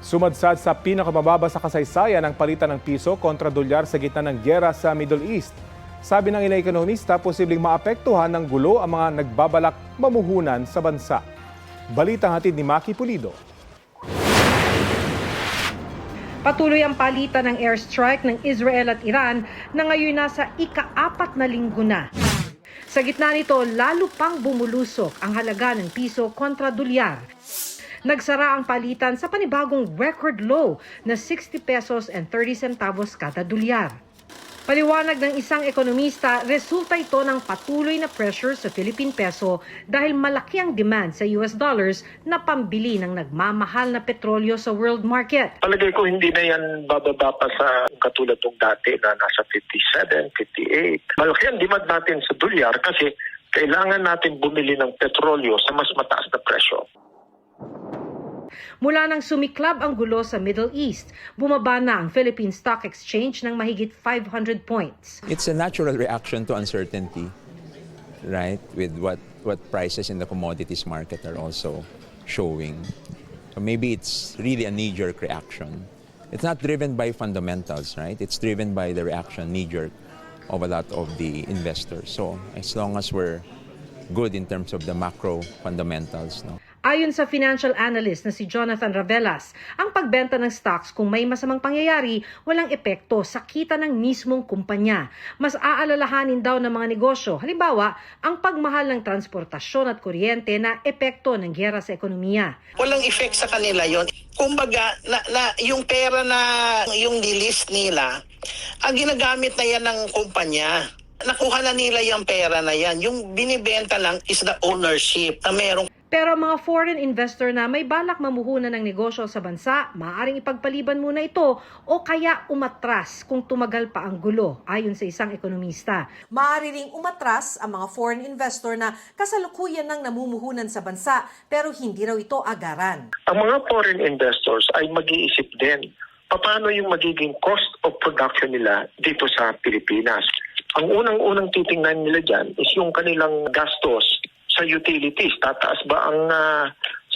Sumadsad sa pinakamababa sa kasaysayan ang palitan ng piso kontra dolyar sa gitna ng gyera sa Middle East. Sabi ng ilang ekonomista, posibleng maapektuhan ng gulo ang mga nagbabalak mamuhunan sa bansa. Balitang hatid ni Maki Pulido. Patuloy ang palitan ng airstrike ng Israel at Iran na ngayon nasa ika-4 na linggo na. Sa gitna nito, lalo pang bumulusok ang halaga ng piso kontra dolyar. Nagsara ang palitan sa panibagong record low na 60 pesos and 30 centavos kada dolyar. Paliwanag ng isang ekonomista, resulta ito ng patuloy na pressure sa Philippine peso dahil malaki ang demand sa US dollars na pambili ng nagmamahal na petrolyo sa world market. Palagay ko hindi na yan bababa pa sa katulad ng dati na nasa 57, 58. Malaki ang demand natin sa dolyar kasi kailangan natin bumili ng petrolyo sa mas mataas na presyo. Mula nang sumiklab ang gulo sa Middle East, bumaba na ang Philippine Stock Exchange ng mahigit 500 points. It's a natural reaction to uncertainty, right? With what prices in the commodities market are also showing. So maybe it's really a knee-jerk reaction. It's not driven by fundamentals, right? It's driven by the reaction, knee-jerk, of a lot of the investors. So as long as we're good in terms of the macro fundamentals, no? Ayon sa financial analyst na si Jonathan Ravelas, ang pagbenta ng stocks kung may masamang pangyayari, walang epekto sa kita ng mismong kumpanya. Mas aalalahanin daw ng mga negosyo, halimbawa, ang pagmahal ng transportasyon at kuryente na epekto ng giyera sa ekonomiya. Walang effect sa kanila yon. Kumbaga, yung pera na yung nilist nila, ang ginagamit na yan ng kumpanya. Nakuha na nila yung pera na yan. Yung binibenta lang is the ownership na merong. Pero mga foreign investor na may balak mamuhunan ng negosyo sa bansa, maaaring ipagpaliban muna ito o kaya umatras kung tumagal pa ang gulo, ayon sa isang ekonomista. Maaari ring umatras ang mga foreign investor na kasalukuyan ng namumuhunan sa bansa pero hindi raw ito agaran. Ang mga foreign investors ay mag-iisip din paano yung magiging cost of production nila dito sa Pilipinas. Ang unang-unang titingnan nila dyan is yung kanilang gastos sa utilities. Tataas ba ang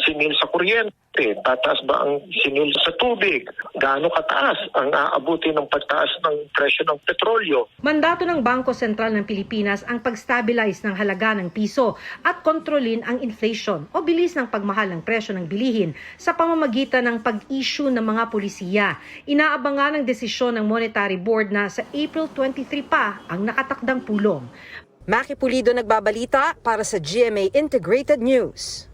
singil sa kuryente? Tataas ba ang singil sa tubig? Gaano kataas ang aabuti ng pagtaas ng presyo ng petrolyo? Mandato ng Bangko Sentral ng Pilipinas ang pag-stabilize ng halaga ng piso at kontrolin ang inflation o bilis ng pagmahal ng presyo ng bilihin sa pamamagitan ng pag-issue ng mga pulisiya. Inaabangan ang desisyon ng Monetary Board na sa April 23 pa ang nakatakdang pulong. Maki Pulido nagbabalita para sa GMA Integrated News.